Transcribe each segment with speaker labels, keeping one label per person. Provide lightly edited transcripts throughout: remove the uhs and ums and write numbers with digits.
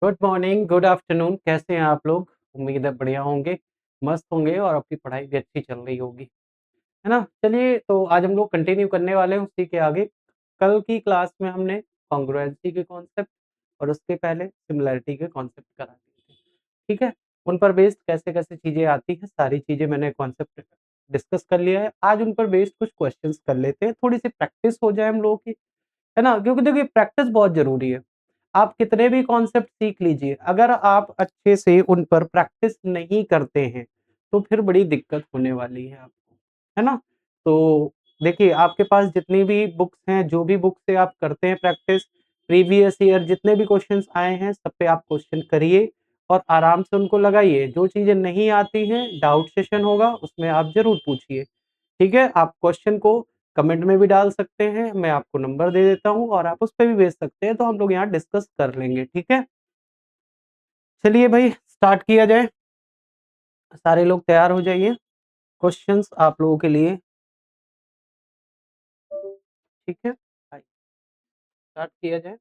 Speaker 1: Good morning, good afternoon. कैसे हैं आप लोग? उम्मीद है बढ़िया होंगे, मस्त होंगे और आपकी पढ़ाई भी अच्छी चल रही होगी, है ना? चलिए तो आज हम लोग कंटिन्यू करने वाले हैं उसी के आगे। कल की क्लास में हमने कॉन्ग्रुएंसी के कॉन्सेप्ट और उसके पहले सिमिलैरिटी के कॉन्सेप्ट करा दिए थे, ठीक है? उन पर बेस्ड कैसे-कैसे चीज़ें आती हैं, सारी चीज़ें मैंने कॉन्सेप्ट डिस्कस कर लिया है। आज उन पर बेस्ड कुछ क्वेश्चंस कर लेते हैं, थोड़ी-सी प्रैक्टिस हो जाए हम लोगों की, है ना? क्योंकि देखिए प्रैक्टिस बहुत ज़रूरी है। आप कितने भी कॉन्सेप्ट सीख लीजिए, अगर आप अच्छे से उन पर प्रैक्टिस नहीं करते हैं, तो फिर बड़ी दिक्कत होने वाली है आपको, है ना? तो देखिए आपके पास जितनी भी बुक्स हैं, जो भी बुक से आप करते हैं प्रैक्टिस, प्रीवियस ईयर जितने भी क्वेश्चन्स आए हैं, सब पे आप क्वेश्चन करिए और आराम से उनको लगाइए। जो चीज़ें नहीं आती हैं, डाउट सेशन होगा, उसमें आप ज़रूर पूछिए। ठीक है? आप क्वेश्चन को कमेंट में भी डाल सकते हैं, मैं आपको नंबर दे देता हूँ और आप उसपे भी भेज सकते हैं, तो हम लोग यहाँ डिस्कस कर लेंगे, ठीक है? चलिए भई स्टार्ट किया जाए, सारे लोग तैयार हो जाइए, क्वेश्चंस आप लोगों के लिए, ठीक है? आइए स्टार्ट किया जाए।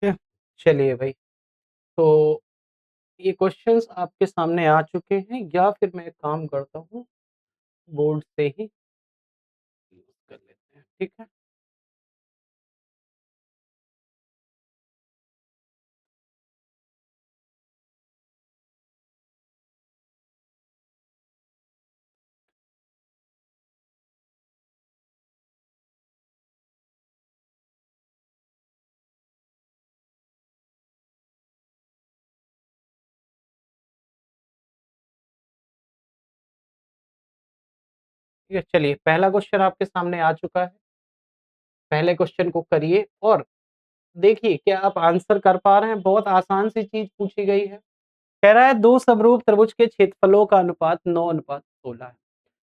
Speaker 1: ठीक है? चलिए भई, तो ये क्वेश्चंस आपके सामने आ चुके हैं या फिर मैं एक काम करता हूँ, बोर्ड से ही कर लेते हैं, ठीक है? ठीक है, चलिए पहला क्वेश्चन आपके सामने आ चुका है, पहले क्वेश्चन को करिए और देखिए क्या आप आंसर कर पा रहे हैं? बहुत आसान सी चीज़ पूछी गई है। कह रहा है 2 समरूप त्रिभुज के क्षेत्रफलों का अनुपात 9:16 है।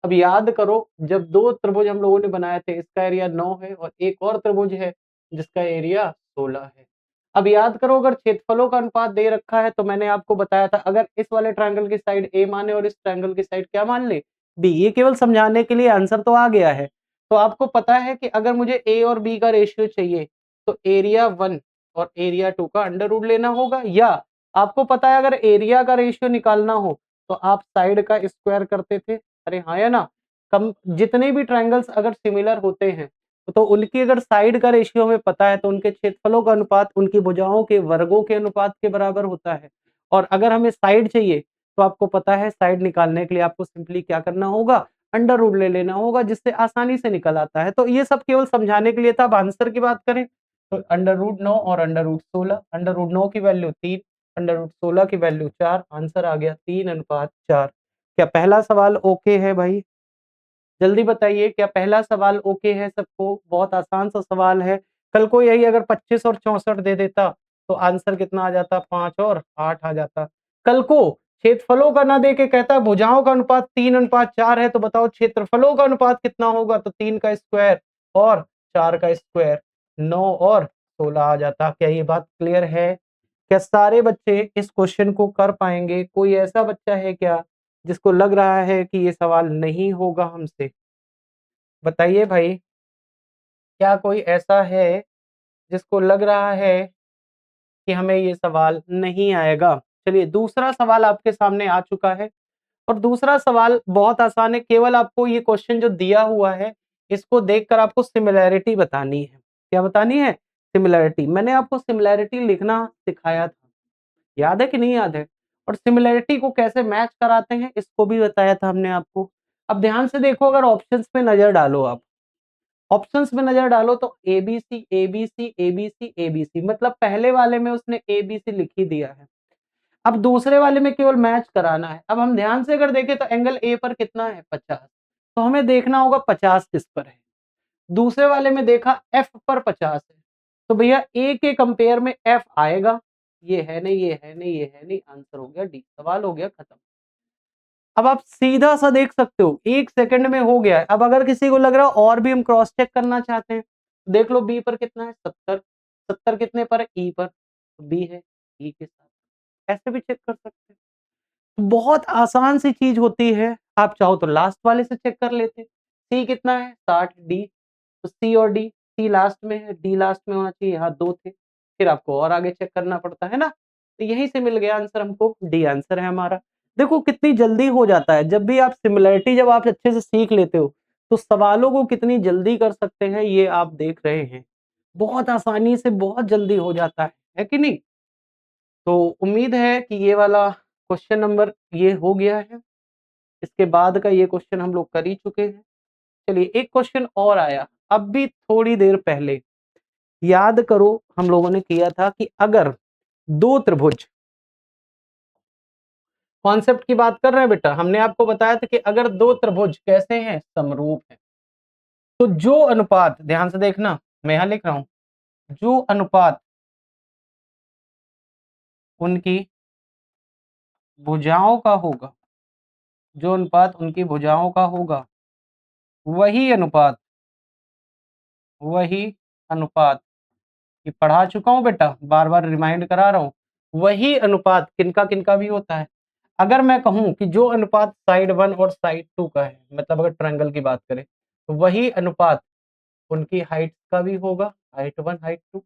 Speaker 1: अब याद करो जब 2 त्रिभुज हम लोगों ने बनाए थे इसका एरिया 9 है और एक और त्रिभुज है जिसका एरिया 16 है। अब याद करो अगर क्षेत्रफलों का अनुपात दे रखा है तो मैंने आपको बताया था अगर इस वाले ट्रायंगल की साइड A माने और इस ट्रायंगल की साइड क्या मान ले? B। ये केवल समझाने के लिए आंसर तो आ गया है। तो आपको पता है कि अगर मुझे A और B का रेशियो चाहिए तो एरिया 1 और एरिया 2 का अंडर रूट लेना होगा या आपको पता है अगर एरिया का रेशियो निकालना हो तो आप साइड का स्क्वायर करते थे। अरे हाँ या ना? कम जितने भी ट्रायंगल्स अगर सिमिलर होते हैं तो उनकी अगर साइड का रेशियो हमें पता है तो उनके क्षेत्रफलों का अनुपात उनकी भुजाओं के वर्गों के अनुपात के बराबर होता है। और अगर हमें साइड चाहिए तो आपको पता है साइड निकालने के लिए आपको सिंपली क्या करना होगा? अंडर रूट ले लेना होगा जिससे आसानी से निकल आता है। तो ये सब केवल समझाने के लिए था। अब आंसर की बात करें तो अंडर रूट 9 और अंडर रूट 16, अंडर रूट 9 की वैल्यू 3, अंडर रूट 16 की वैल्यू 4, आंसर आ गया 3:4। क्या पहला सवाल ओके है भाई? जल्दी बताइए क्या पहला सवाल ओके है सबको? बहुत आसान सा सवाल है। कल को यही अगर 25 और 64 दे देता तो आंसर कितना आ जाता? 5 और 8 आ जाता। कल को क्षेत्रफलों का ना दे के कहता भुजाओं का अनुपात 3:4 है तो बताओ क्षेत्रफलों का अनुपात कितना होगा? तो 3 का स्क्वायर और 4 का स्क्वायर 9 और 16 आ जाता। क्या ये बात क्लियर है? क्या सारे बच्चे इस क्वेश्चन को कर पाएँगे? कोई ऐसा बच्चा है क्या जिसको लग रहा है कि ये सवाल नहीं होगा हमसे? बताइए भाई, क्या कोई ऐसा है जिसको लग रहा है कि हमें ये सवाल नहीं आएगा? चलिए दूसरा सवाल आपके सामने आ चुका है और दूसरा सवाल बहुत आसान है, केवल आपको ये क्वेश्चन जो दिया हुआ है, इसको देखकर आपको सिमिलैरिटी बतानी है। क्या बतानी है? सिमिलैरिटी। मैंने आपको सिमिलैरिटी लिखना सिखाया था, याद है कि नहीं याद है? और सिमिलैरिटी को कैसे मैच कराते हैं, इसको भी बताया था हमने आपको। अब ध्यान से देखो अगर ऑप्शंस पे नज़र डालो आप। ऑप्शंस में नज़र डालो तो एबीसी, एबीसी, एबीसी, एबीसी मतलब पहले वाले में उसने एबीसी लिख ही दिया है। अब दूसरे वाले में केवल मैच कराना है। अब हम ध्यान से अगर देखें तो एंगल ए पर कितना है? 50। तो हमें देखना होगा 50 किस पर है। दूसरे वाले में देखा F पर 50 है, तो भैया A के कंपेयर में F आएगा। ये है नहीं, ये है नहीं, ये है नहीं, आंसर हो गया डी। सवाल हो गया खत्म। अब आप सीधा सा देख सकते हो 1 सेकंड में हो गया है। अब अगर किसी को लग रहा है और भी हम क्रॉस चेक करना चाहते हैं, देख लो B पर कितना है 70, 70 कितने पर है E पर, तो B है E के साथ। ऐसे भी चेक कर सकते हैं। बहुत आसान सी चीज होती है। आप चाहो तो लास्ट वाले से चेक कर लेते। सी कितना है 60, डी, तो सी और डी, सी लास्ट में है, डी लास्ट में होना चाहिए, यहाँ 2 थे। फिर आपको और आगे चेक करना पड़ता है ना, तो यहीं से मिल गया आंसर हमको, डी आंसर है हमारा। देखो कितनी जल्दी हो जाता है। जब भी आप सिमिलरिटी जब आप अच्छे से सीख लेते हो, तो सवालों को कितनी जल्दी कर सकते हैं ये आप देख रहे हैं। बहुत आसानी से बहुत जल्दी हो जाता है कि नहीं? तो उम्मीद है कि ये वाला क्वेश्चन नंबर ये हो गया है। इसके बाद का ये क्वेश्चन हम लोग कर ही चुके हैं। चलिए एक क्वेश्चन और आया, अब भी थोड़ी देर पहले। याद करो हम लोगों ने किया था कि अगर 2 त्रिभुज, कॉन्सेप्ट की बात कर रहे हैं बेटा, हमने आपको बताया था कि अगर 2 त्रिभुज कैसे हैं, समरूप हैं, तो जो अनुपात, ध्यान से देखना, मैं यहां लिख रहा हूं, जो अनुपात उनकी भुजाओं का होगा, जो अनुपात उनकी भुजाओं का होगा, वही अनुपात, वही अनुपात, ये पढ़ा चुका हूँ बेटा, बार-बार रिमाइंड करा रहा हूँ। वही अनुपात किनका-किनका भी होता है। अगर मैं कहूँ कि जो अनुपात साइड 1 और साइड 2 का है, मतलब अगर ट्रायंगल की बात करें, तो वही अनुपात उनकी हाइट का भी होगा, हाइट 1, हाइट 2।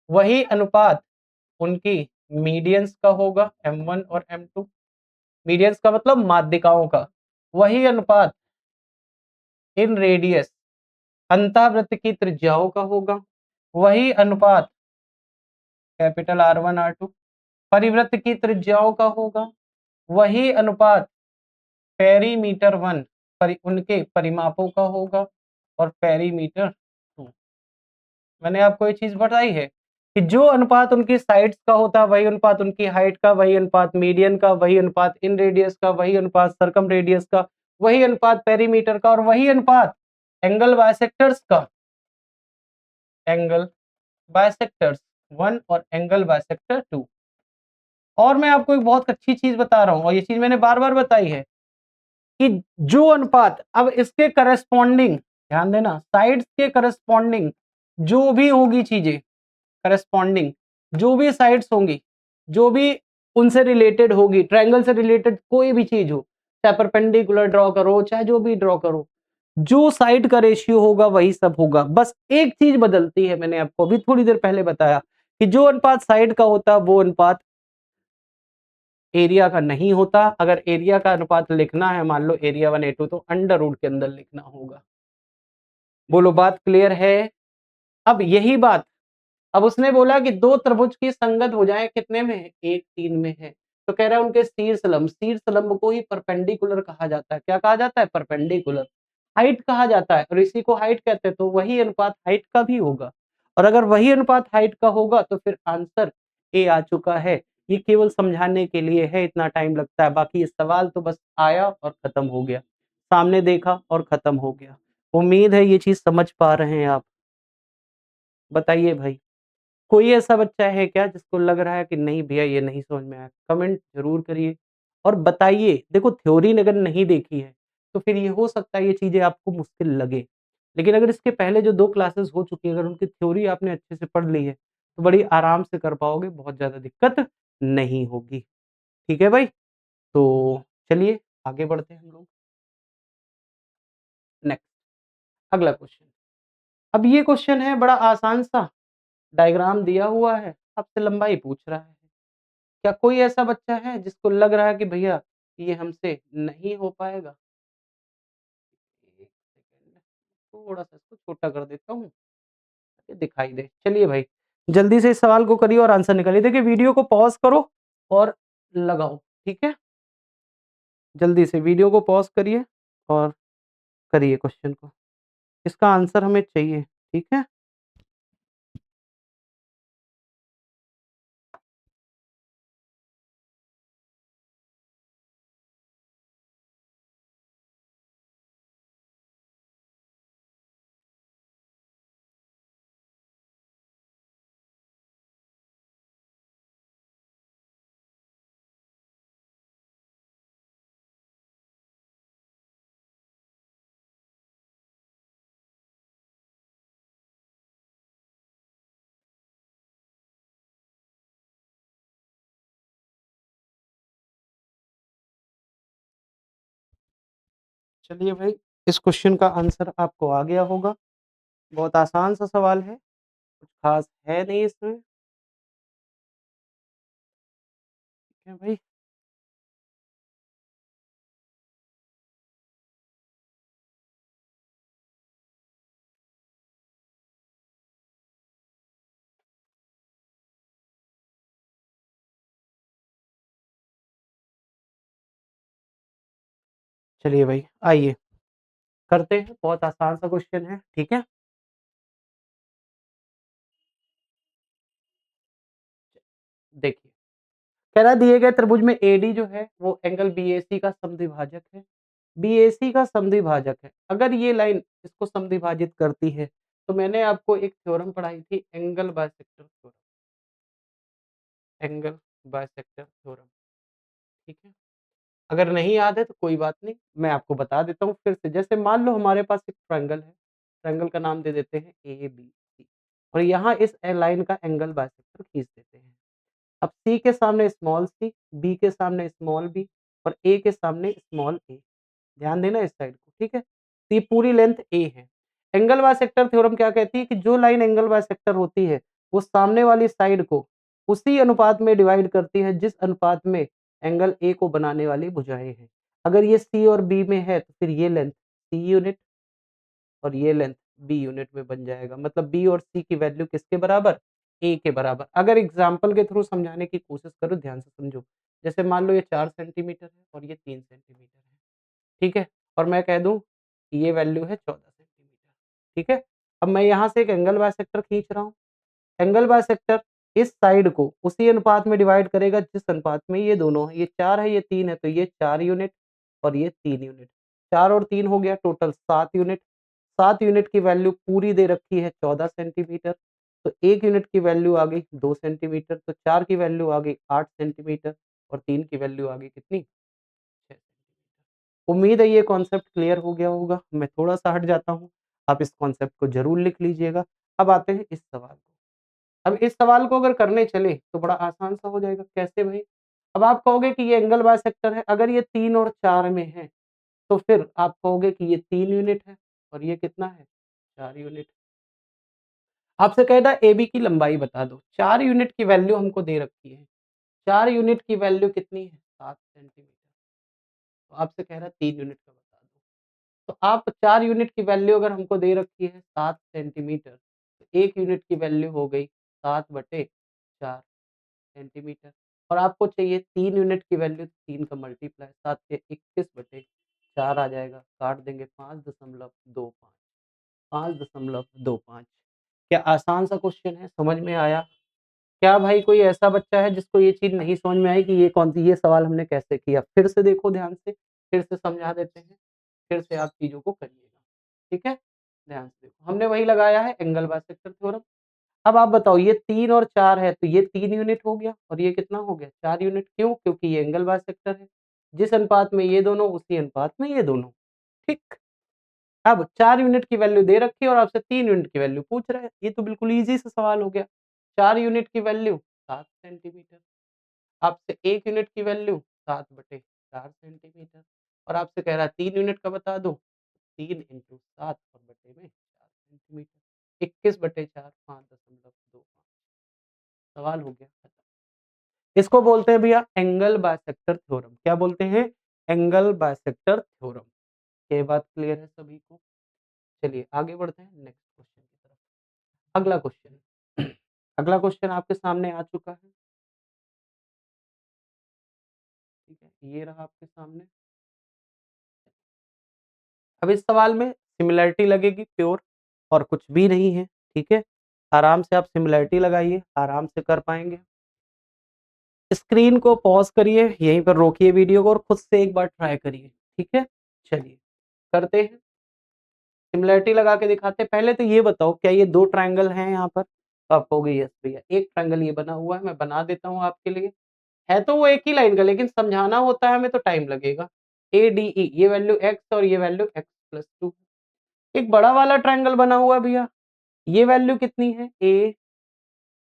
Speaker 1: वही अनुपात उनकी मीडियंस का होगा, M1 और M2। मीडियंस का मतलब माध्यिकाओं का। वही अनुपात इन रेडियस, अंतःवृत्त की त्रिज्याओं का होगा। वही अनुपात कैपिटल R1, R2 परिवृत्त की त्रिज्याओं का होगा। वही अनुपात पेरीमीटर 1 उनके परिमापों का होगा, और पेरीमीटर 2। मैंने आपको ये चीज बताई है कि जो अनुपात उनकी साइड्स का होता है, वही अनुपात उनकी हाइट का, वही अनुपात मीडियन का, वही अनुपात इन रेडियस का, वही अनुपात सर्कम रेडियस का, वही अनुपात पेरीमीटर का, और वही अनुपात एंगल बाइसेक्टर्स का, एंगल बाइसेक्टर्स 1 और एंगल बाइसेक्टर 2। और मैं आपको एक बहुत अच्छी चीज बता रहा हूं, और ये चीज मैंने बार-बार बताई है कि जो अनुपात अब इसके करस्पॉन्डिंग, ध्यान देना, साइड्स के करस्पॉन्डिंग जो भी होगी चीजें, करस्पॉन्डिंग जो भी साइड्स होंगी, जो भी उनसे रिलेटेड होगी, ट्रायंगल से रिलेटेड कोई भी चीज हो, चाहे परपेंडिकुलर ड्रॉ करो, चाहे जो भी ड्रॉ करो, जो साइड का रेशियो होगा वही सब होगा। बस एक चीज बदलती है, मैंने आपको अभी थोड़ी देर पहले बताया कि जो अनुपात साइड का होता है वो अनुपात एरिया का नहीं होता। अगर एरिया का अनुपात लिखना है, मान लो एरिया 1/2, तो अंडर रूट के अंदर लिखना होगा। बोलो बात क्लियर है? अब यही बात, अब उसने बोला कि 2 त्रिभुज की संगत भुजाएं कितने में है? 1, 3 में है। तो कह रहा है उनके शीर्ष लंब को ही परपेंडिकुलर कहा जाता है। क्या कहा जाता है? परपेंडिकुलर। हाइट कहा जाता है, और इसी को हाइट कहते हैं, तो वही अनुपात हाइट का भी होगा। और अगर वही अनुपात हाइट का होगा तो फिर आंसर ए आ चुका है। ये केवल समझाने के लिए है, इतना टाइम लगता है, बाकी ये सवाल तो बस आया और खत्म हो गया। सामने देखा और खत्म हो गया। उम्मीद है ये चीज समझ पा रहे हैं आप। बताइए भाई, कोई ऐसा बच्चा है क्या जिसको लग रहा है कि नहीं भैया ये नहीं समझ में आया? कमेंट ज़रूर करिए और बताइए। देखो थ्योरी अगर नहीं देखी है, तो फिर ये हो सकता है ये चीज़ें आपको मुश्किल लगे। लेकिन अगर इसके पहले जो 2 क्लासेस हो चुकी है, अगर उनकी थ्योरी आपने अच्छे से पढ़ ली है, तो बड़ी आराम से कर पाओगे, बहुत ज़्यादा दिक्कत नहीं होगी। ठीक है भाई? तो चलिए आगे बढ़ते हैं हम लोग। नेक्स्ट, अगला क्वेश्चन। अब ये क्वेश्चन है बड़ा आसान सा, डायग्राम दिया हुआ है, आपसे लंबाई पूछ रहा है। क्या कोई ऐसा बच्चा है जिसको लग रहा है कि भैया ये हमसे नहीं हो पाएगा? 1 सेकंड, थोड़ा-सा इसको छोटा कर देता हूँ, ताकि दिखाई दे। चलिए भाई, जल्दी से इस सवाल को करिए और आंसर निकालिए। देखिए वीडियो को पॉज़ करो और लगाओ, ठीक है? जल्दी से वीडियो को पॉज़ करिए और करिए क्वेश्चन को। इसका आंसर हमें चाहिए, ठीक है? चलिए भाई, इस क्वेश्चन का आंसर आपको आ गया होगा। बहुत आसान सा सवाल है, कुछ खास है नहीं इसमें। ठीक है भाई। चलिए भाई, आइए करते हैं, बहुत आसान सा क्वेश्चन है, ठीक है? देखिए, कह रहा दिए गए त्रिभुज में एडी जो है वो एंगल बीएसी का समद्विभाजक है। बीएसी का समद्विभाजक है। अगर ये लाइन इसको समद्विभाजित करती है, तो मैंने आपको एक थ्योरम पढ़ाई थी, angle bisector theorem, angle bisector theorem, ठीक है? अगर नहीं याद है तो कोई बात नहीं, मैं आपको बता देता हूँ फिर से। जैसे मान लो हमारे पास एक ट्रायंगल है, ट्रायंगल का नाम दे देते हैं एबीसी, और यहाँ इस लाइन का एंगल बायसेक्टर खींच देते हैं। अब सी के सामने स्मॉल सी, बी के सामने स्मॉल बी और ए के सामने स्मॉल ए। ध्यान देना इस साइड को, ठीक है? तो ये पूरी लेंथ ए है। एंगल बायसेक्टर थ्योरम क्या कहती है कि जो लाइन एंगल बायसेक्टर होती है, वो सामने वाली साइड को उसी अनुपात में डिवाइड करती है जिस अनुपात में एंगल ए को बनाने वाली भुजाएँ हैं। अगर ये सी और बी में है तो फिर ये लेंथ सी यूनिट और ये लेंथ बी यूनिट में बन जाएगा। मतलब बी और सी की वैल्यू किसके बराबर? ए के बराबर। अगर एग्ज़ाम्पल के थ्रू समझाने की कोशिश करूँ, ध्यान से समझो। जैसे मान लो ये 4 सेंटीमीटर है और ये 3 सेंटीमीटर है, ठीक है? और मैं कह दूँ कि ये वैल्यू है 14 सेंटीमीटर, ठीक है? अब मैं यहाँ से एक एंगल बायसेक्टर खींच रहा हूँ। एंगल बायसेक्टर इस साइड को उसी अनुपात में डिवाइड करेगा जिस अनुपात में ये दोनों हैं। ये 4 है, ये 3 है, तो ये 4 यूनिट और ये 3 यूनिट। 4 और 3 हो गया टोटल 7 यूनिट। 7 यूनिट की वैल्यू पूरी दे रखी है 14 सेंटीमीटर। तो 1 यूनिट की वैल्यू आ गई 2 सेंटीमीटर, तो 4 की वैल्यू आ गई 8 सेंटीमीटर और 3 की वैल्यू आ गई कितनी? 6 सेंटीमीटर। उम्मीद है ये कॉन्सेप्ट क्लियर हो गया होगा। मैं थोड़ा-सा हट जाता हूँ, आप इस कॉन्सेप्ट को ज़रूर लिख लीजिएगा। अब आते हैं इस सवाल को। अब इस सवाल को अगर करने चले तो बड़ा आसान सा हो जाएगा। कैसे भाई? अब आप कहोगे कि ये एंगल बायसेक्टर है, अगर ये 3 और 4 में है, तो फिर आप कहोगे कि ये 3 यूनिट है और ये कितना है? 4 यूनिट। आपसे कह रहा है एबी की लंबाई बता दो। 4 यूनिट की वैल्यू हमको दे रखी है। 4 यूनिट की वैल्यू कितनी है? 7 सेंटीमीटर। तो आपसे कह रहा है 3 यूनिट का बता दो। तो आप 4 यूनिट की वैल्यू अगर हमको दे रखी है 7 सेंटीमीटर, तो 1 यूनिट की वैल्यू हो गई 7/4 सेंटीमीटर और आपको चाहिए 3 यूनिट की वैल्यू, 3 का मल्टीप्लाई 7 के 21/4 आ जाएगा, काट देंगे 5.25, 5.25। क्या आसान सा क्वेश्चन है, समझ में आया? क्या भाई कोई ऐसा बच्चा है जिसको ये चीज़ नहीं समझ में आई कि ये सवाल हमने कैसे किया? फिर से देखो ध्यान से, फिर से समझा देते हैं, फिर से आप चीज़ों को करिएगा, ठीक है? ध्यान से देखो, हमने वही लगाया है एंगल बायसेक्टर थ्योरम। अब आप बताओ ये 3 और 4 है तो ये 3 यूनिट हो गया और ये कितना हो गया? 4 यूनिट। क्यों? क्योंकि ये एंगल बायसेक्टर है। जिस अनुपात में ये दोनों उसी अनुपात में ये दोनों, ठीक? अब 4 यूनिट की वैल्यू दे रखी है और आपसे 3 यूनिट की वैल्यू पूछ रहा है। ये तो बिल्कुल ईज़ी सा सवाल हो गया। 4 यूनिट की वैल्यू 7 सेंटीमीटर, आपसे 1 यूनिट की वैल्यू 7/4 सेंटीमीटर और आपसे कह रहा है 3 यूनिट का बता दो। 3 × 7 और बटे में 4 सेंटीमीटर। 21/4 5.25। सवाल हो गया खत्म। इसको बोलते हैं भैया एंगल बायसेक्टर थ्योरम। क्या बोलते हैं? Angle bisector theorem. ये बात क्लियर है सभी को? चलिए आगे बढ़ते हैं नेक्स्ट क्वेश्चन की तरफ। अगला क्वेश्चन अगला क्वेश्चन आपके सामने आ चुका है, ठीक है? ये रहा आपके सामने। अब इस सवाल में सिमिलैरिटी लगेगी प्योर और कुछ भी नहीं है, ठीक है? आराम से आप सिमिलैरिटी लगाइए, आराम से कर पाएँगे। स्क्रीन को पॉज़ करिए, यहीं पर रोकिए वीडियो को और खुद से एक बार ट्राई करिए, ठीक है? चलिए, करते हैं। सिमिलैरिटी लगा के दिखाते हैं। पहले तो ये बताओ क्या ये 2 ट्रायंगल हैं यहाँ पर? तो आप कहोगे यस भैया, एक ट्रायंगल ये बना हुआ है, मैं बना देता हूँ आपके लिए। है तो वो एक ही लाइन का लेकिन समझाना होता है हमें तो टाइम लगेगा। ADE ये वैल्यू x और ये वैल्यू x + 2। एक बड़ा वाला ट्रायंगल बना हुआ है भैया, ये वैल्यू कितनी है?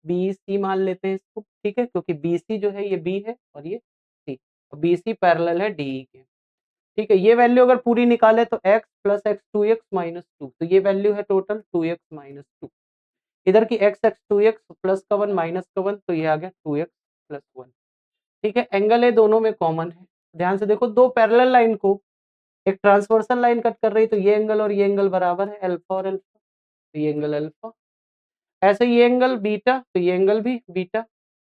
Speaker 1: ABC मान लेते हैं इसको, ठीक है? क्योंकि BC जो है ये B है और ये C और BC पैरेलल है DE के। ठीक है, ये वैल्यू अगर पूरी निकाले तो x plus x 2x minus 2, तो ये वैल्यू है टोटल 2x माइनस 2। इधर की x 2x प्लस का 1 माइनस का 1, तो ये आ गया 2x प्लस 1। ठीक है, एंगल है दोनों में कॉमन है। ध्यान से देखो, दो पैरेलल लाइन को एक ट्रांसवर्सल लाइन कट कर रही, तो ये एंगल और ये एंगल बराबर है, अल्फा और अल्फा, तो ये एंगल अल्फा। ऐसे ये एंगल बीटा, तो ये एंगल भी बीटा।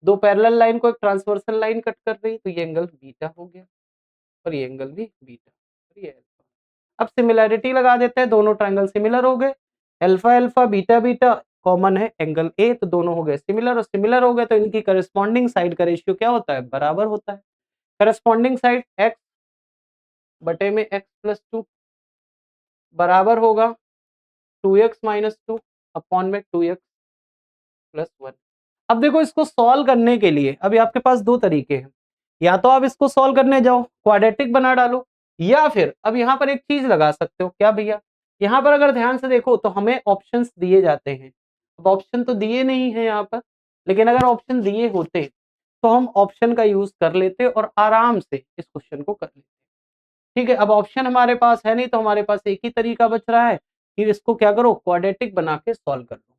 Speaker 1: दो पैरेलल लाइन को एक ट्रांसवर्सल लाइन कट कर रही, तो ये एंगल बीटा हो गया और ये एंगल भी बीटा और ये अल्फा। अब सिमिलैरिटी लगा देते हैं, दोनों ट्रायंगल सिमिलर हो गए। Alpha alpha beta beta common है एंगल ए, तो दोनों हो गए सिमिलर, और सिमिलर हो गए तो इनकी करस्पॉन्डिंग साइड का रेशियो क्या होता है, बराबर होता है। करस्पॉन्डिंग साइड x बटे में x प्लस 2 बराबर होगा 2x माइनस 2 अपॉन में 2x प्लस 1। अब देखो, इसको सॉल्व करने के लिए अभी आपके पास दो तरीके हैं। या तो आप इसको सॉल्व करने जाओ, क्वाड्रेटिक बना डालो, या फिर अब यहाँ पर एक चीज लगा सकते हो, क्या भैया, यहाँ पर अगर ध्यान से देखो तो हमें ऑप्शंस दिए जाते हैं। अब ऑप्शन तो दिए नहीं है यहाँ पर, लेकिन अगर ऑप्शन दिए होते तो हम ऑप्शन का यूज कर लेते और आराम से इस क्वेश्चन को कर लेते। ठीक है, अब ऑप्शन हमारे पास है नहीं, तो हमारे पास एक ही तरीका बच रहा है कि इसको क्या करो, क्वाड्रेटिक बना के सॉल्व कर लो।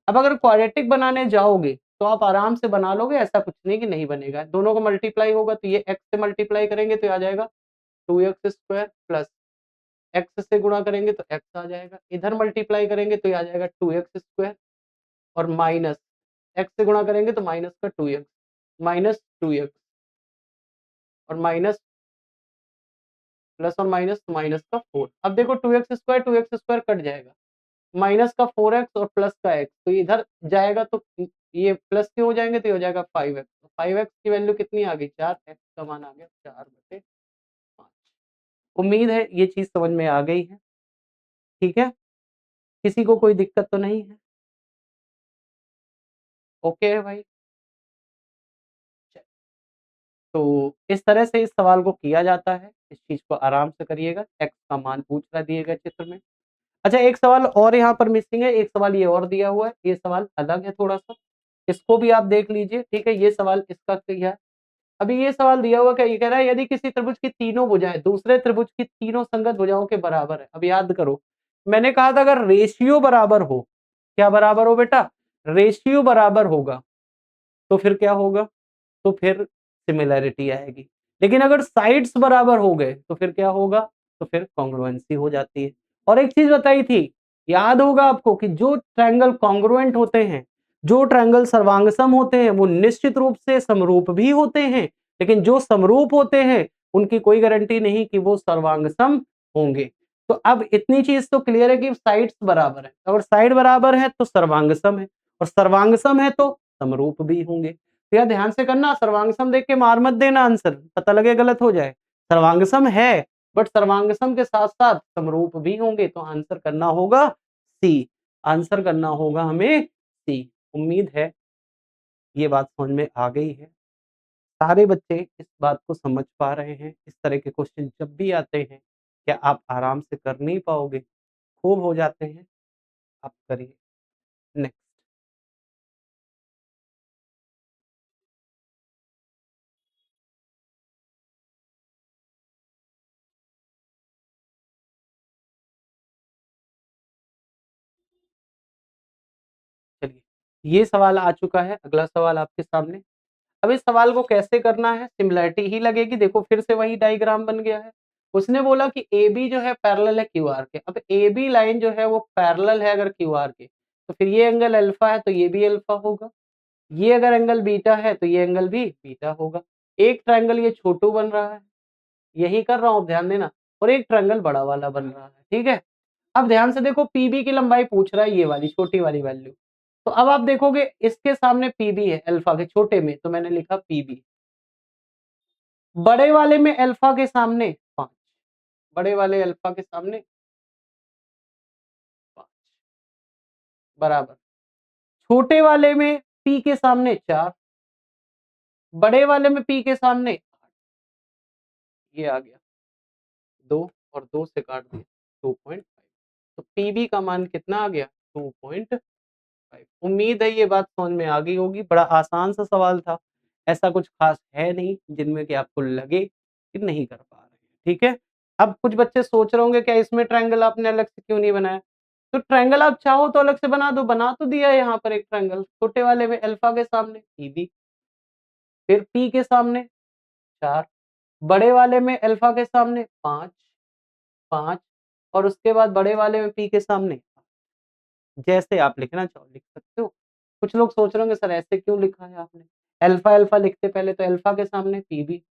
Speaker 1: अब अगर क्वाड्रेटिक बनाने जाओगे तो आप आराम से बना लोगे, ऐसा कुछ नहीं कि नहीं बनेगा। दोनों को मल्टीप्लाई होगा, तो ये x से मल्टीप्लाई करेंगे तो आ जाएगा 2x स्क्वायर, प्लस x से गुणा करेंगे तो x आ जाएगा, इधर मल्टीप्लाई करेंगे तो आ जाएगा 2x स्क्वायर, और माइनस x से गुणा करेंगे तो माइनस का 2x, माइनस 2x, और माइनस प्लस और माइनस तो माइनस का 4। अब देखो 2x स्क्वायर कट जाएगा, माइनस का 4x और प्लस का x, तो इधर जाएगा तो ये प्लस के हो जाएंगे, तो ये हो जाएगा 5x। तो 5x की वैल्यू कितनी आ गई, 4, x का मान आ गया 4/5। उम्मीद है ये चीज समझ में आ गई है। ठीक है, किसी को कोई दिक्कत तो नहीं है? ओके है भाई। तो इस तरह से इस सवाल को किया जाता है, इस चीज को आराम से करिएगा। x का मान पूछ रहा दिए गए चित्र में। अच्छा, एक सवाल और यहाँ पर मिसिंग है, एक सवाल ये और दिया हुआ है, ये सवाल अलग है थोड़ा सा, इसको भी आप देख लीजिए। ठीक है, ये सवाल इसका क्या है, अभी ये सवाल दिया हुआ क्या, ये कह रहा है यदि किसी त्रिभुज की तीनों भुजाएं दूसरे त्रिभुज की तीनों संगत भुजाओं के बराबर है। अब याद करो, मैंने कहा था अगर रेशियो बराबर हो, क्या बराबर हो बेटा, रेशियो बराबर होगा तो फिर क्या होगा, तो फिर सिमिलैरिटी आएगी। लेकिन अगर साइड्स बराबर हो गए तो फिर क्या होगा, तो फिर कॉन्ग्रुएंसी हो जाती है। और एक चीज बताई थी, याद होगा आपको, कि जो ट्रायंगल कॉन्ग्रुएंट होते हैं, जो ट्रायंगल सर्वांगसम होते हैं, वो निश्चित रूप से समरूप भी होते हैं, लेकिन जो समरूप होते हैं उनकी कोई गारंटी नहीं कि वो सर्वांगसम होंगे। तो अब इतनी चीज तो क्लियर है कि साइड्स बराबर है, अगर साइड बराबर है तो सर्वांगसम है, और सर्वांगसम है तो समरूप भी होंगे। तो यह ध्यान से करना, सर्वांगसम देख के मार मत देना आंसर, पता लगे गलत हो जाए। सर्वांगसम है, बट सर्वांगसम के साथ साथ समरूप भी होंगे, तो आंसर करना होगा सी। आंसर करना होगा हमें सी। उम्मीद है ये बात समझ में आ गई है। सारे बच्चे इस बात को समझ पा रहे हैं। इस तरह के क्वेश्चन जब भी आते हैं, क्या आप आराम से कर नहीं पाओगे, खूब हो जाते हैं, आप करिए। नेक्स्ट। चलिए, ये सवाल आ चुका है, अगला सवाल आपके सामने। अब इस सवाल को कैसे करना है, सिमिलैरिटी ही लगेगी। देखो फिर से वही डायग्राम बन गया है। उसने बोला कि ए बी जो है पैरेलल है क्यू आर के। अब ए बी लाइन जो है वो पैरेलल है अगर क्यू आर के, तो फिर ये एंगल अल्फा है तो ये भी अल्फा होगा। ये अगर एंगल बीटा है तो ये एंगल भी बीटा होगा। एक ट्रायंगल ये छोटू बन रहा है, यही कर रहा हूँ, ध्यान देना, और एक ट्रायंगल बड़ा वाला बन रहा है। ठीक है, अब ध्यान से देखो, पीबी की लंबाई पूछ रहा है, ये वाली छोटी वाली वैल्यू। तो अब आप देखोगे इसके सामने पीबी है अल्फा के छोटे में, तो मैंने लिखा पीबी। बड़े वाले में अल्फा के सामने 5, बड़े वाले अल्फा के सामने 5 बराबर, छोटे वाले में पी के सामने 4, बड़े वाले में पी के सामने 8। ये आ गया 2 और 2 से काट दिया 2.5, तो पीबी का मान कितना आ गया, 2.5। उम्मीद है ये बात समझ में आ गई होगी। बड़ा आसान सा सवाल था, ऐसा कुछ खास है नहीं जिनमें कि आपको लगे कि नहीं कर पा रहे हैं। ठीक है, अब कुछ बच्चे सोच रहे होंगे क्या इसमें ट्रायंगल आपने अलग से क्यों नहीं बनाया? तो ट्रायंगल आप चाहो तो अलग से बना दो, बना तो दिया है यहाँ पर एक ट्रायंगल, छोटे वाले में अल्फा के सामने पीबी, फिर पी के सामने 4, बड़े वाले में अल्फा के सामने 5, 5 और उसके बाद बड़े वाले में पी के सामने जैसे आप लिखना चाहो लिख सकते हो। कुछ लोग सोच रहे होंगे सर ऐसे क्यों लिखा है आपने? अल्फा, अल्फा लिखते पहले तो अल्फा के सामने पीबी,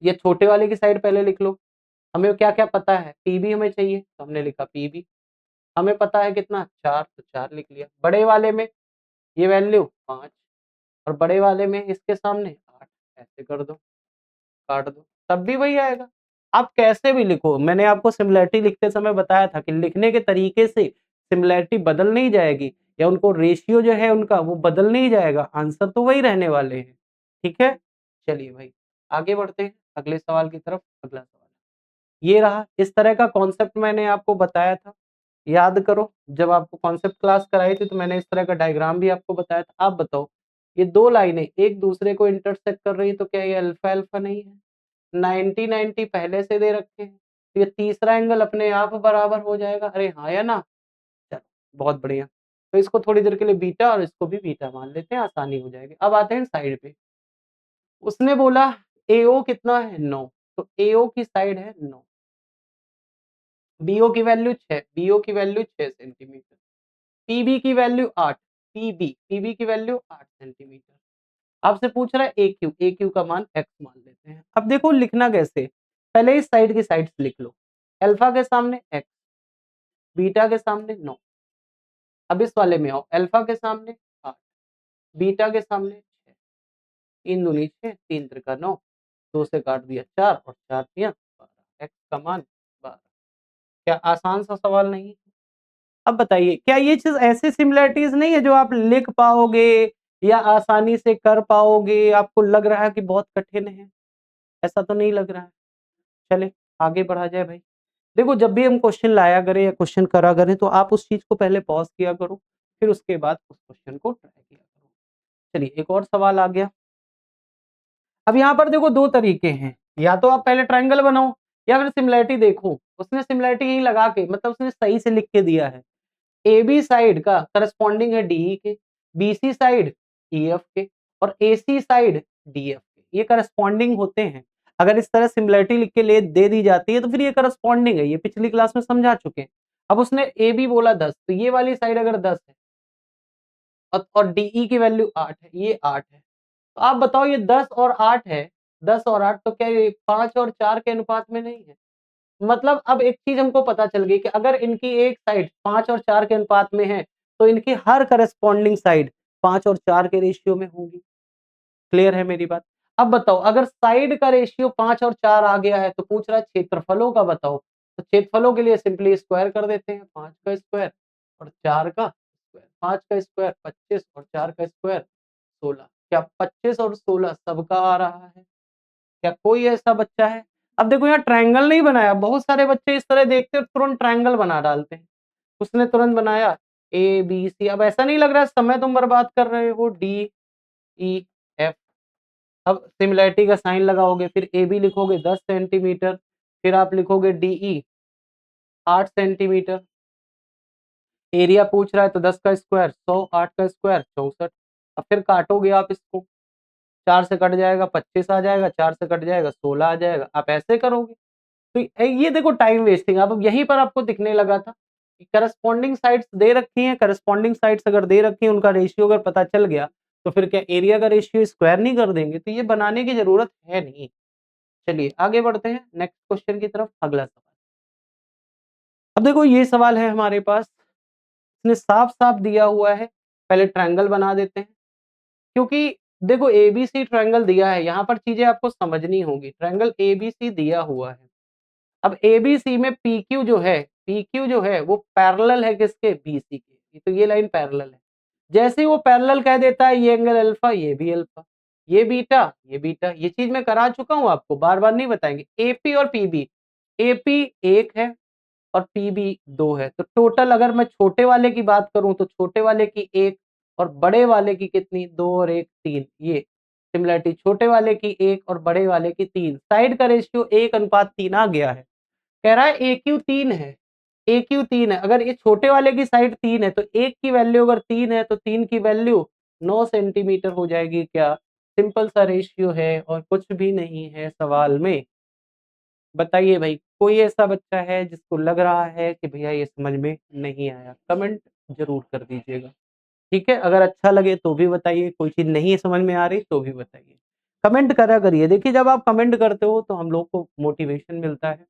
Speaker 1: ये छोटे वाले की साइड पहले लिख लो। हमें क्या-क्या पता है? पीबी हमें चाहिए, तो हमने लिखा पीबी। हमें पता है कितना 4 तो 4 लिख लिया। बड़े वाले में ये वैल्यू 5 और बड़े वाले में इसके सामने 8 ऐसे कर दो, काट दो, तब भी वही आएगा। आप कैसे भी लिखो, मैंने आपको सिमिलैरिटी लिखते समय बताया था कि लिखने के तरीके से सिमिलैरिटी बदल नहीं जाएगी या उनको रेशियो जो है उनका वो बदल नहीं जाएगा, आंसर तो वही रहने वाले हैं। ठीक है? चलिए भाई, आगे बढ़ते हैं अगले सवाल की तरफ। अगला सवाल ये रहा, इस तरह का कॉन्सेप्ट मैंने आपको बताया था। याद करो, जब आपको कॉन्सेप्ट क्लास कराई थी तो मैंने इस तरह का डायग्राम भी आपको बताया था। आप बताओ, ये 2 लाइनें एक दूसरे को इंटरसेक्ट कर रही है तो क्या ये अल्फा-अल्फा नहीं है? 90-90 पहले से दे रखे हैं, तो ये तीसरा एंगल अपने आप बराबर हो जाएगा। अरे हाँ या ना? चलो, बहुत बढ़िया। तो इसको थोड़ी देर के लिए बीटा और इसको भी बीटा मान लेते हैं, आसानी हो जाएगी। अब आते हैं साइड पे। उसने बोला एओ कितना है? 9, तो एओ की साइड है 9, बीओ की वैल्यू 6, बीओ की वैल्यू 6 सेंटीमीटर, पीबी की वैल्यू 8, पीबी की वैल्यू 8 सेंटीमीटर। आपसे पूछ रहा है एक्यू का मान x मान लेते हैं। अब देखो लिखना कैसे, पहले इस साइड की साइड्स लिख लो। अल्फा के सामने x, बीटा के सामने 9। अब इस वाले में आओ, अल्फा के सामने 8, बीटा के सामने 6, 3 दूनी 6, 3 त्रिका 9, 2 से काट दिया 4 और 4 तिया 12, x का मान 12। क्या आसान सा सवाल नहीं? अब बताइए, क्या ये चीज़ ऐसी सिमिलैरिटीज़ नहीं है जो आप लिख पाओगे या आसानी से कर पाओगे, आपको लग रहा है कि बहुत कठिन है? ऐसा तो नहीं लग रहा है। चलें, आगे बढ़ा जाए भाई। देखो जब भी हम क्वेश्चन लाया करें या क्वेश्चन करा करें तो आप उस चीज़ को पहले पॉज़ किया करो, फिर उसके बाद उस क्वेश्चन को ट्राई किया करो। चलिए एक और सवाल आ गया। अब यहाँ पर देखो 2 तरीके हैं, या तो आप पहले ट्रायंगल बनाओ या फिर सिमिलैरिटी देखो। उसने सिमिलैरिटी यहीं लगा के मतलब उसने सही से लिख के दिया है। एबी साइड का करस्पॉन्डिंग है डीई के, बीसी साइड ईएफ के और एसी साइड डीएफ के। ये करस्पॉन्डिंग होते हैं। अगर इस तरह सिमिलैरिटी लिख के ले दे दी जाती है तो फिर ये करस्पॉन्डिंग है। ये पिछली क्लास में समझा चुके हैं। अब उसने ए बी बोला 10 तो ये वाली साइड अगर 10 है और डीई की वैल्यू 8 है, ये 8 है। तो आप बताओ ये 10 और 8 है, 10 और 8 तो क्या ये 5 और 4 के अनुपात में नहीं है? मतलब अब एक चीज़ हमको पता चल गई कि अगर इनकी एक साइड 5 और 4 के अनुपात में है, तो इनकी हर करस्पॉन्डिंग साइड 5 और 4 के रेशियो में होगी। क्लियर है मेरी बात? अब बताओ अगर साइड का रेशियो 5 और 4 आ गया है, तो पूछ रहा है क्षेत्रफलों का बताओ। तो क्षेत्रफलों के लिए सिंपली स्क्वायर कर देते हैं, 5 का स्क्वायर और 4 का स्क्वायर। 5 का स्क्वायर 25 और 4 का स्क्वायर 16। क्या 25 और 16 सबका आ रहा है? क्या कोई ऐसा बच्चा है? अब देखो यहाँ ट्रायंगल नहीं बनाया, बहुत सारे बच्चे इस तरह देखते हैं तुरंत ट्रायंगल बना डालते हैं। उसने तुरंत बनाया ए, बी, सी। अब ऐसा नहीं लग रहा है समय तुम बर्बाद कर रहे हो? डी, ई, एफ। अब सिमिलैरिटी का साइन लगाओगे, फिर ए बी लिखोगे 10 सेंटीमीटर, फिर आप लिखोगे डीई 8 सेंटीमीटर। एरिया पूछ रहा है तो 10 का स्क्वायर 100, 8 का स्क्वायर 64। अब फिर काटोगे आप इसको, 4 से कट जाएगा 25 आ जाएगा, 4 से कट जाएगा 16 आ जाएगा। आप ऐसे करोगे तो ये देखो टाइम वेस्टिंग। अब यहीं पर आपको दिखने लगा था कि करस्पॉन्डिंग साइड्स दे रखी हैं, करस्पॉन्डिंग साइड्स अगर दे रखी हैं, उनका रेशियो अगर पता चल गया, तो फिर क्या एरिया का रेशियो स्क्वायर नहीं कर देंगे? तो ये बनाने की ज़रूरत है नहीं। चलिए आगे बढ़ते हैं नेक्स्ट क्वेश्चन की तरफ। अगला सवाल। अब देखो ये सवाल है हमारे पास, इसने साफ-साफ दिया हुआ है। पहले ट्रायंगल बना देते हैं, क्योंकि देखो एबीसी ट्रायंगल दिया है, यहाँ पर चीज़ें आपको समझनी होंगी। ट्रायंगल एबीसी दिया हुआ है। अब एबीसी में पीक्यू जो है वो पैरेलल है किसके? बीसी के। तो ये लाइन पैरेलल है। जैसे ही वो पैरेलल कह देता है ये एंगल अल्फा, ये भी अल्फा, ये बीटा, ये बीटा। ये चीज़ मैं करा चुका हूँ आपको, बार-बार नहीं बताएँगे। एपी और पीबी, एपी 1 है और पीबी 2 है। तो टोटल अगर मैं छोटे वाले की बात करूँ तो छोटे वाले की 1 और बड़े वाले की कितनी? 2 और 1 3 ये। सिमिलरिटी छोटे वाले की 1 और बड़े वाले की 3, साइड का रेशियो 1:3 आ गया है। कह रहा है AQ 3 है, AQ 3 है, अगर ये छोटे वाले की साइड 3 है तो 1 की वैल्यू अगर 3 है तो 3 की वैल्यू 9 सेंटीमीटर हो जाएगी क्या? सिंपल सा रेशियो है और कुछ भी नहीं है सवाल में। बताइए भाई, कोई ऐसा बच्चा है जिसको लग रहा है कि भैया ये समझ में नहीं आया? कमेंट ज़रूर कर दीजिएगा। ठीक है? अगर अच्छा लगे तो भी बताइए, कोई चीज़ नहीं समझ में आ रही तो भी बताइए। कमेंट करा करिए, देखिए जब आप कमेंट करते हो तो हम लोग को मोटिवेशन मिलता है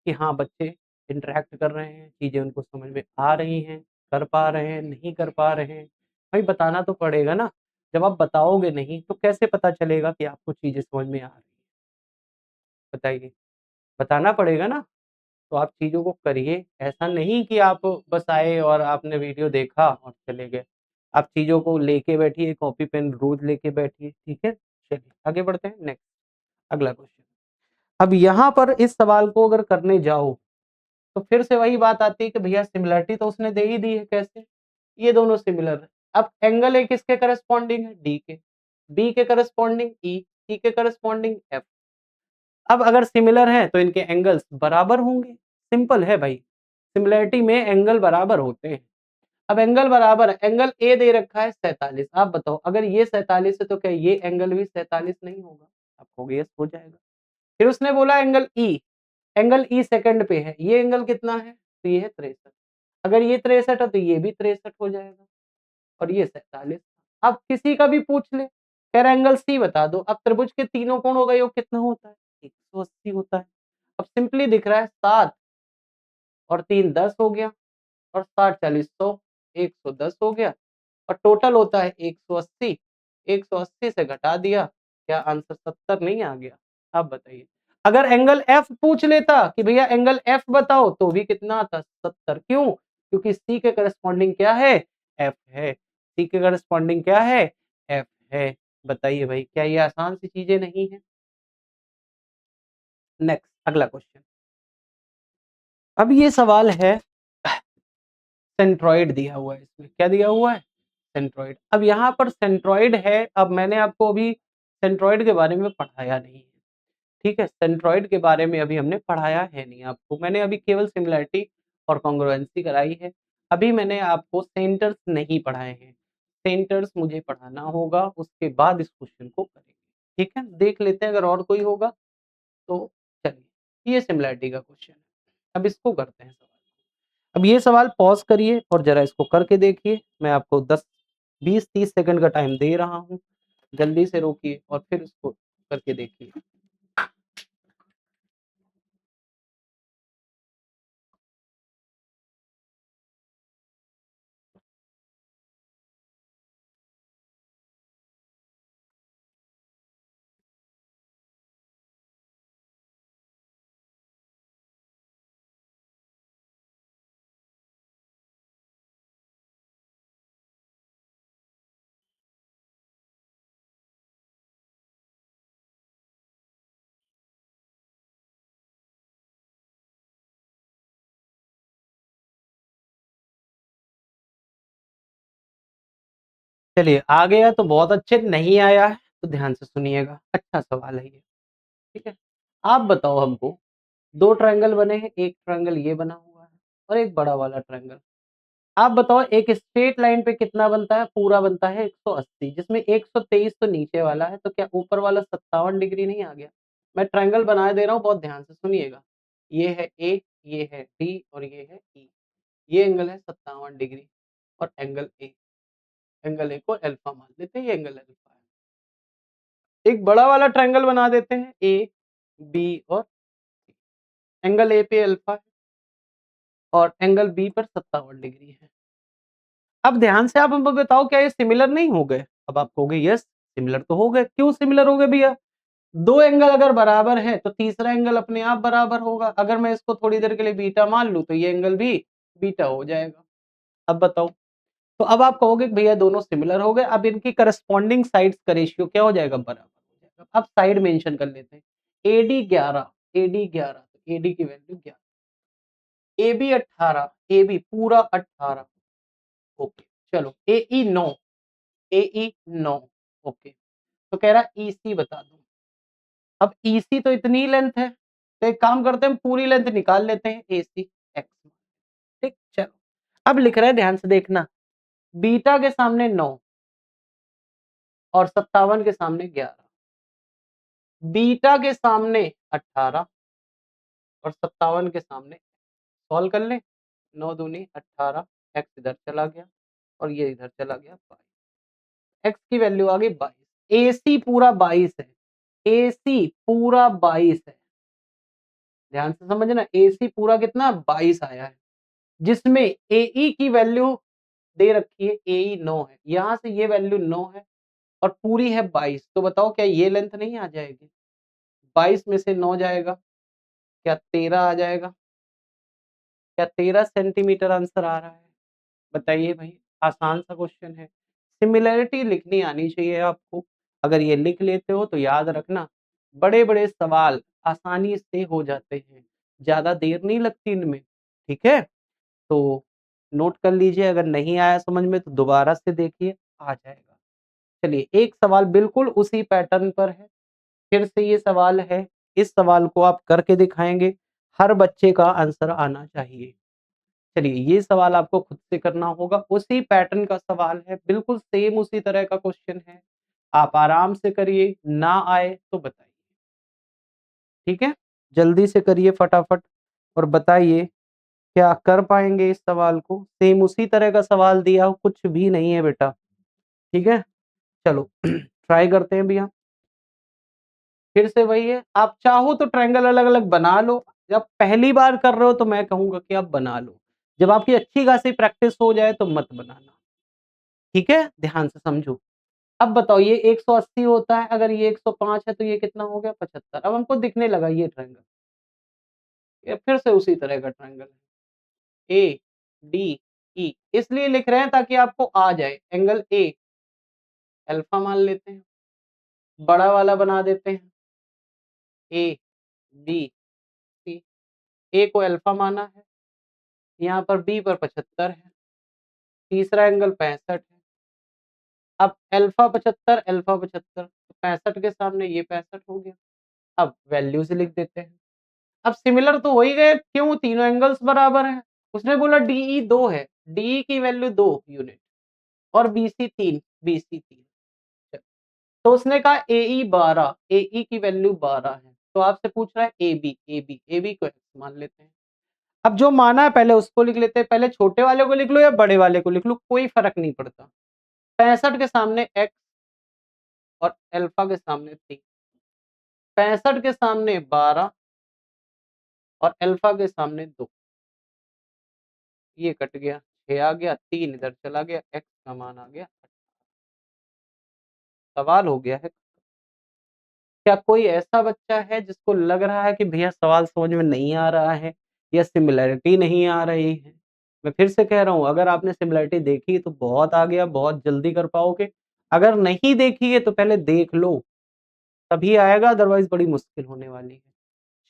Speaker 1: कि हाँ, बच्चे इंटरैक्ट कर रहे हैं, चीज़ें उनको समझ में आ रही हैं, कर पा रहे हैं, नहीं कर पा रहे हैं। भाई बताना तो पड़ेगा ना, जब आप बताओगे नहीं तो कैसे पता चलेगा कि आपको चीज़ें समझ में आ रही हैं? बताइए, बताना पड़ेगा ना। तो आप चीज़ों को करिए, ऐसा नहीं कि आप बस आए और आपने वीडियो देखा और चले गए। आप चीज़ों को लेके बैठिए, कॉपी पेन रोज़ लेके बैठिए, ठीक है? चलिए आगे बढ़ते हैं, नेक्स्ट अगला क्वेश्चन। अब यहाँ पर इस सवाल को अगर करने जाओ, तो फिर से वही बात आती है कि भैया सिमिलरिटी तो उसने दे ही दी है, कैसे? ये दोनों सिमिलर है। अब एंगल ए किसके करस्पॉन्डिंग है? डी के, बी के करस्पॉन्डिंग ई, ई के करस्पॉन्डिंग एफ। अब अगर सिमिलर है तो इनके एंगल्स बराबर होंगे, सिंपल है भाई। सिमिलरिटी में एंगल बराबर होते हैं। अब एंगल बराबर है, एंगल ए दे रखा है 47, आप बताओ अगर ये 47 है तो क्या ये एंगल भी 47 नहीं होगा? आप कहोगे यस हो जाएगा। फिर उसने बोला angle E, angle E second पे है, ये एंगल कितना है? तो ये है 63। अगर ये 63 है तो ये भी 63 हो जाएगा और ये 47। अब किसी का भी पूछ ले, कह रहा एंगल सी बता दो। अब त्रिभुज के तीनों कोण हो गए, वो कितना होता है? 180 होता है। अब सिंपली दिख रहा है 7 और 3 10 हो गया और 60 40 100 110 हो गया और टोटल होता है 180। 180 से घटा दिया, क्या आंसर 70 नहीं आ गया? आप बताइए। अगर एंगल एफ पूछ लेता कि भैया एंगल एफ बताओ तो भी कितना आता? 70। क्यों? क्योंकि सी के करस्पॉन्डिंग क्या है? एफ है। सी के करस्पॉन्डिंग क्या है? एफ है। बताइए भाई, क्या ये आसान सी चीजें नहीं है? नेक्स्ट अगला क्वेश्चन। अब ये सवाल है, सेंट्रॉइड दिया हुआ है, इसमें क्या दिया हुआ है? सेंट्रॉइड। अब यहाँ पर सेंट्रॉइड है, अब मैंने आपको अभी सेंट्रॉइड के बारे में पढ़ाया नहीं है, ठीक है? सेंट्रॉइड के बारे में अभी हमने पढ़ाया है नहीं आपको, मैंने अभी केवल सिमिलैरिटी और कॉन्ग्रुएंसी कराई है। अभी मैंने आपको सेंटर्स नहीं पढ़ाए हैं। सेंटर्स मुझे पढ़ाना होगा, उसके बाद इस क्वेश्चन को करेंगे, ठीक है? देख लेते हैं अगर और कोई होगा तो। चलिए, ये सिमिलैरिटी का क्वेश्चन है, अब इसको करते हैं सवाल। अब ये सवाल पॉज़ करिए और ज़रा इसको करके देखिए। मैं आपको 10 20-30 सेकंड का टाइम दे रहा हूँ। जल्दी से रोकिए और फिर इसको करके देखिए। चलिए, आ गया तो बहुत अच्छे, नहीं आया है तो ध्यान से सुनिएगा। अच्छा सवाल है ये, ठीक है? आप बताओ हमको, 2 ट्रायंगल बने हैं, एक ट्रायंगल ये बना हुआ है और एक बड़ा वाला ट्रायंगल। आप बताओ एक स्ट्रेट लाइन पे कितना बनता है? पूरा बनता है 180, जिसमें 123 तो नीचे वाला है, तो क्या ऊपर वाला 57 डिग्री नहीं आ गया? मैं ट्रायंगल बना दे रहा हूँ, बहुत ध्यान से सुनिएगा। ये है ए, ये है डी और ये है ई। ये एंगल है 57 डिग्री और एंगल ए, एंगल ए को अल्फा मान लेते हैं, ये एंगल अल्फा है। एक बड़ा वाला ट्रायंगल बना देते हैं, ए, बी और सी। एंगल ए पे अल्फा है और एंगल बी पर 57 डिग्री है। अब ध्यान से आप हमको बताओ, क्या ये सिमिलर नहीं हो गए? अब आप कहोगे यस सिमिलर तो हो गए। क्यों सिमिलर हो गए भैया? 2 एंगल अगर बराबर है तो तीसरा एंगल अपने आप बराबर होगा। अगर मैं इसको थोड़ी देर के लिए बीटा मान लूँ तो ये एंगल भी बीटा हो जाएगा। अब बताओ, तो अब आप कहोगे कि भैया दोनों सिमिलर हो गए, अब इनकी करस्पॉन्डिंग साइड्स का रेशियो क्या हो जाएगा? बराबर हो जाएगा। अब साइड मेंशन कर लेते हैं। एडी 11, एडी 11, तो एडी की वैल्यू 11, एबी 18, एबी पूरा 18, ओके। चलो एई 9, एई 9, ओके। तो कह रहा है ईसी बता दो। अब ईसी तो इतनी लेंथ है, तो एक काम करते हैं हम पूरी लेंथ निकाल लेते हैं एसी एक्स। ठीक, चलो अब लिख रहे हैं, ध्यान से देखना, बीटा के सामने 9 और 57 के सामने 11, बीटा के सामने 18 और 57 के सामने, सॉल्व कर लें, 9 दूनी 18, एक्स इधर चला गया और ये इधर चला गया 22, एक्स की वैल्यू आ गई 22, एसी पूरा 22 है, एसी पूरा 22 है, ध्यान से समझना, एसी पूरा कितना 22 आया है, जिसमें एई की वैल्यू दे रखी है, एई 9 है, यहां से ये वैल्यू 9 है और पूरी है 22, तो बताओ क्या ये लेंथ नहीं आ जाएगी? 22 में से 9 जाएगा, क्या 13 आ जाएगा? क्या 13 सेंटीमीटर आंसर आ रहा है? बताइए भाई, आसान सा क्वेश्चन है। सिमिलैरिटी लिखनी आनी चाहिए आपको, अगर ये लिख लेते हो तो याद रखना, बड़े-बड़े सवाल आसानी से हो जाते हैं, ज़्यादा देर नहीं लगती इनमें, ठीक है? तो नोट कर लीजिए, अगर नहीं आया समझ में तो दोबारा से देखिए, आ जाएगा। चलिए एक सवाल बिल्कुल उसी पैटर्न पर है, फिर से ये सवाल है, इस सवाल को आप करके दिखाएँगे, हर बच्चे का आंसर आना चाहिए। चलिए ये सवाल आपको खुद से करना होगा, उसी पैटर्न का सवाल है, बिल्कुल सेम उसी तरह का क्वेश्चन है। आप आराम से करिए, ना आए तो बताइए, ठीक है? जल्दी से करिए फटाफट और बताइए, क्या कर पाएँगे इस सवाल को? सेम उसी तरह का सवाल दिया हो, कुछ भी नहीं है बेटा, ठीक है? चलो ट्राई करते हैं भैया। फिर से वही है, आप चाहो तो ट्रायंगल अलग-अलग बना लो, जब पहली बार कर रहे हो तो मैं कहूँगा कि आप बना लो। जब आपकी अच्छी खासी प्रैक्टिस हो जाए तो मत बनाना, ठीक है? ध्यान से समझो। अब बताओ ये 180 होता है, अगर ये 105 है तो ये कितना हो गया 75। अब हमको दिखने लगा ये ट्रायंगल, ये फिर से उसी तरह का ट्रायंगल है, ए, डी, ई, इसलिए लिख रहे हैं ताकि आपको आ जाए। एंगल ए अल्फा मान लेते हैं, बड़ा वाला बना देते हैं, ए, बी, सी, ए को अल्फा माना है, यहाँ पर बी पर 75 है, तीसरा एंगल 65 है। अब अल्फा 75, तो 65 के सामने ये 65 हो गया। अब वैल्यूज़ लिख देते हैं। अब सिमिलर तो हो ही गए, क्यों? तीनों एंगल्स बराबर हैं। उसने बोला डीई 2 है, डीई की वैल्यू 2 यूनिट और बीसी 3, बीसी 3। तो उसने कहा एई 12, एई की वैल्यू 12 है। तो आपसे पूछ रहा है एबी, एबी, एबी को एक्स मान लेते हैं। अब जो माना है पहले उसको लिख लेते हैं, पहले छोटे वाले को लिख लो या बड़े वाले को लिख लो, कोई फ़र्क नहीं पड़ता। 65 के सामने एक्स और अल्फा के सामने 3, 65 के सामने 12 और अल्फा के सामने 2, ये कट गया, 6 आ गया, 3 इधर चला गया, एक्स का मान आ गया। सवाल हो गया है। क्या कोई ऐसा बच्चा है जिसको लग रहा है कि भैया सवाल समझ में नहीं आ रहा है या सिमिलैरिटी नहीं आ रही है? मैं फिर से कह रहा हूँ, अगर आपने सिमिलैरिटी देखी तो बहुत आ गया, बहुत जल्दी कर पाओगे। अगर नहीं देखी है तो पहले देख लो, तभी आएगा, अदरवाइज़ बड़ी मुश्किल होने वाली है।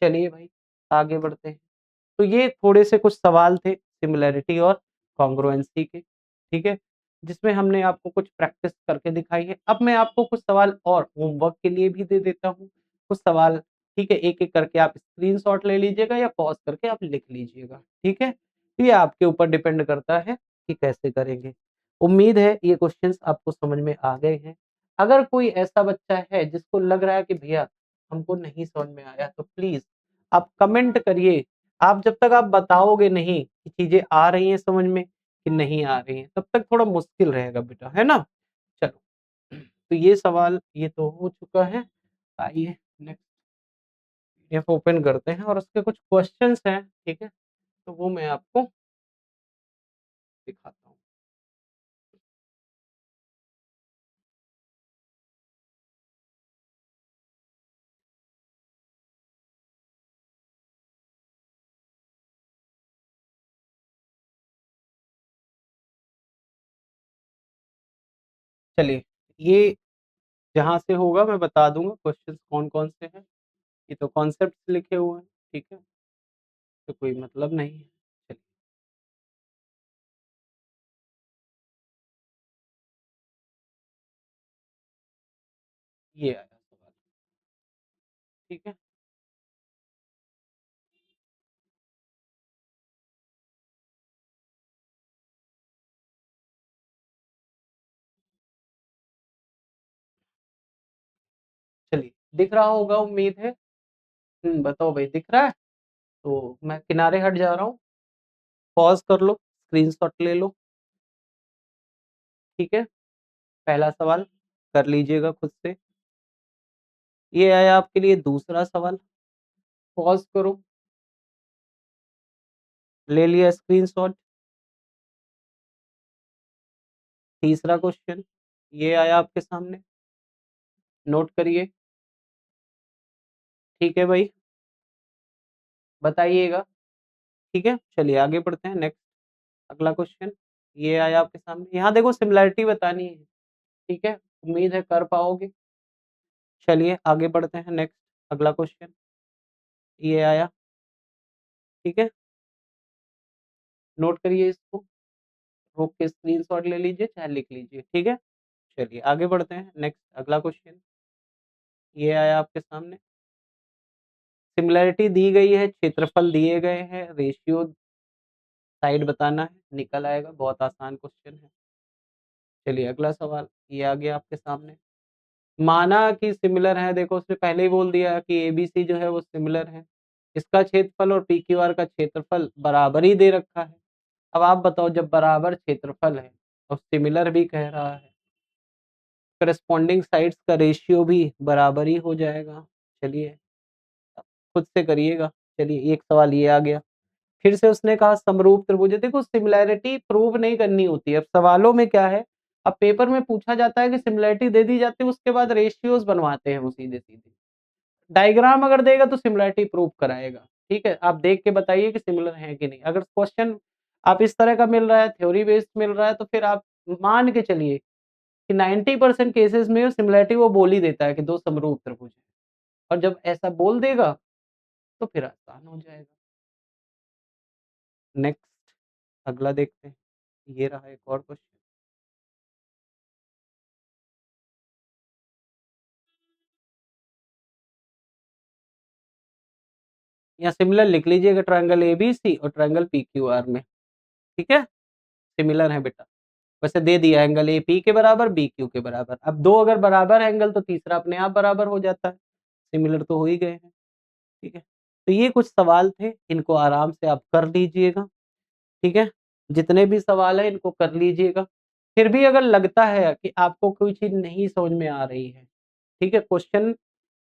Speaker 1: चलिए भाई, आगे बढ़ते हैं। तो ये थोड़े से कुछ सवाल थे सिमिलैरिटी और कॉन्ग्रुएंसी के, ठीक है? जिसमें हमने आपको कुछ प्रैक्टिस करके दिखाई है। अब मैं आपको कुछ सवाल और होमवर्क के लिए भी दे देता हूँ। कुछ सवाल, ठीक है? एक-एक करके आप स्क्रीनशॉट ले लीजिएगा या पॉज़ करके आप लिख लीजिएगा, ठीक है? ये आपके ऊपर डिपेंड करता है कि कैसे करेंगे। उम्मीद है ये क्वेश्चंस आपको समझ में आ गए हैं। अगर कोई ऐसा बच्चा है जिसको लग रहा है कि भैया हमको नहीं समझ में आया, तो प्लीज़ आप कमेंट करिए। आप जब तक आप बताओगे नहीं कि चीज़ें आ रही हैं समझ में कि नहीं आ रही हैं, तब तक थोड़ा मुश्किल रहेगा बेटा, है ना? चलो, तो ये सवाल ये तो हो चुका है। आइए नेक्स्ट पीडीएफ ओपन करते हैं और उसके कुछ क्वेश्चंस हैं, ठीक है? तो वो मैं आपको दिखाता हूँ। चलिए, ये जहाँ से होगा मैं बता दूँगा क्वेश्चंस कौन-कौन से हैं। ये तो कॉन्सेप्ट्स लिखे हुए हैं, ठीक है? तो कोई मतलब नहीं है। चलिए, ये आया सवाल, ठीक है? चलिए, दिख रहा होगा उम्मीद है। बताओ भाई दिख रहा है? तो मैं किनारे हट जा रहा हूँ, पॉज़ कर लो, स्क्रीनशॉट ले लो, ठीक है? पहला सवाल कर लीजिएगा खुद से। ये आया आपके लिए दूसरा सवाल, पॉज़ करो, ले लिया स्क्रीनशॉट। तीसरा क्वेश्चन, ये आया आपके सामने, नोट करिए, ठीक है भाई? बताइएगा, ठीक है? चलिए आगे बढ़ते हैं नेक्स्ट अगला क्वेश्चन, ये आया आपके सामने। यहाँ देखो सिमिलैरिटी बतानी है, ठीक है? उम्मीद है कर पाओगे। चलिए आगे बढ़ते हैं नेक्स्ट अगला क्वेश्चन, ये आया, ठीक है? नोट करिए इसको, रोक के स्क्रीनशॉट ले लीजिए चाहे लिख लीजिए, ठीक है? चलिए आगे बढ़ते हैं नेक्स्ट अगला क्वेश्चन, ये आया आपके सामने। सिमिलैरिटी दी गई है, क्षेत्रफल दिए गए हैं, रेशियो साइड बताना है, निकल आएगा, बहुत आसान क्वेश्चन है। चलिए अगला सवाल, ये आ गया आपके सामने। माना कि सिमिलर है, देखो उसने पहले ही बोल दिया कि एबीसी जो है वो सिमिलर है। इसका क्षेत्रफल और पीक्यूआर का क्षेत्रफल बराबर ही दे रखा है। अब आप बताओ जब बराबर क्षेत्रफल है और सिमिलर भी कह रहा है, कॉरेस्पॉन्डिंग साइड्स का रेशियो भी बराबर ही हो जाएगा। चलिए, अब खुद से करिएगा। चलिए एक सवाल ये आ गया। फिर से उसने कहा समरूप त्रिभुज है। देखो सिमिलैरिटी प्रूव नहीं करनी होती है। अब सवालों में क्या है, अब पेपर में पूछा जाता है कि सिमिलैरिटी दे दी जाती है, उसके बाद रेशियोज़ बनवाते हैं वो सीधे-सीधे। डायग्राम अगर देगा तो सिमिलैरिटी प्रूव कराएगा, ठीक है? आप देख के बताइए कि सिमिलर है कि नहीं। अगर क्वेश्चन आप इस तरह का मिल रहा है, थ्योरी बेस्ड मिल रहा है, तो फिर आप मान के चलिए कि 90% केसेज़ में सिमिलैरिटी वो बोल ही देता है कि 2 समरूप त्रिभुज हैं। और जब ऐसा बोल देगा, तो फिर आसान हो जाएगा। नेक्स्ट अगला देखते हैं। ये रहा एक और क्वेश्चन। यहाँ सिमिलर लिख लीजिएगा ट्रायंगल एबीसी और ट्रायंगल पीक्यूआर में, ठीक है? सिमिलर है बेटा। वैसे दे दिया एंगल एपी के बराबर, बीक्यू के बराबर। अब 2 अगर बराबर एंगल तो तीसरा अपने आप बराबर हो जाता है। सिमिलर तो हो ही गए हैं, ठीक है? तो ये कुछ सवाल थे, इनको आराम से आप कर लीजिएगा, ठीक है? जितने भी सवाल हैं इनको कर लीजिएगा। फिर भी अगर लगता है कि आपको कोई चीज़ नहीं समझ में आ रही है, ठीक है? क्वेश्चन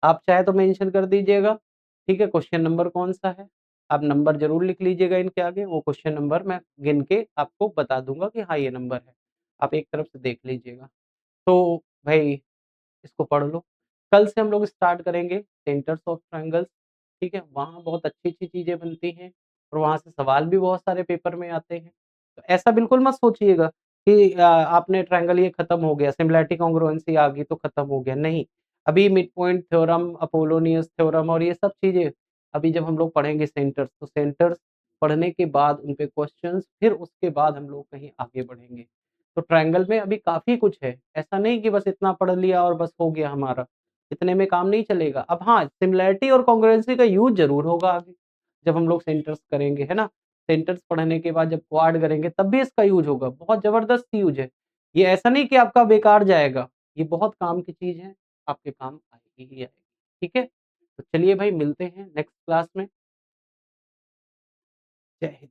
Speaker 1: आप चाहे तो मेंशन कर दीजिएगा, ठीक है? क्वेश्चन नंबर कौन-सा है? आप नंबर ज़रूर लिख लीजिएगा इनके आगे, वो क्वेश्चन नंबर मैं गिन के आपको बता दूँगा कि हाँ, ये नंबर है। आप एक तरफ से देख लीजिएगा। तो भई इसको पढ़ लो। कल से हम लोग स्टार्ट करेंगे सेंटर्स ऑफ ट्रायंगल्स, ठीक है? वहाँ बहुत अच्छी-अच्छी चीज़ें बनती हैं और वहाँ से सवाल भी बहुत सारे पेपर में आते हैं। तो ऐसा बिल्कुल मत सोचिएगा कि आपने ट्रायंगल ये खत्म हो गया, सिमिलैरिटी कांग्रुएंसी आ गई तो खत्म हो गया, नहीं। अभी mid point theorem, Apollonius theorem और ये सब चीज़ें अभी जब हम लोग पढ़ेंगे सेंटर्स, तो सेंटर्स पढ़ने के बाद उन पे क्वेश्चन्स, फिर उसके बाद हम लोग कहीं आगे बढ़ेंगे। तो ट्रायंगल में अभी काफ़ी कुछ है। ऐसा नहीं कि बस इतना पढ़ लिया और बस हो गया हमारा। इतने में काम नहीं चलेगा। अब हाँ, सिमिलैरिटी और कांग्रुएंसी का यूज़ ज़रूर होगा आगे, जब हम लोग सेंटर्स करेंगे, है ना? सेंटर्स पढ़ने के बाद जब क्वाड करेंगे तब भी इसका यूज़ होगा। बहुत ज़बरदस्त यूज़ है। ये ऐसा नहीं कि आपका बेकार जाएगा। ये बहुत काम की चीज़ है, आपके काम आएगी ही आएगी। ठीक है? तो चलिए भाई मिलते हैं नेक्स्ट क्लास में। जय हिंद।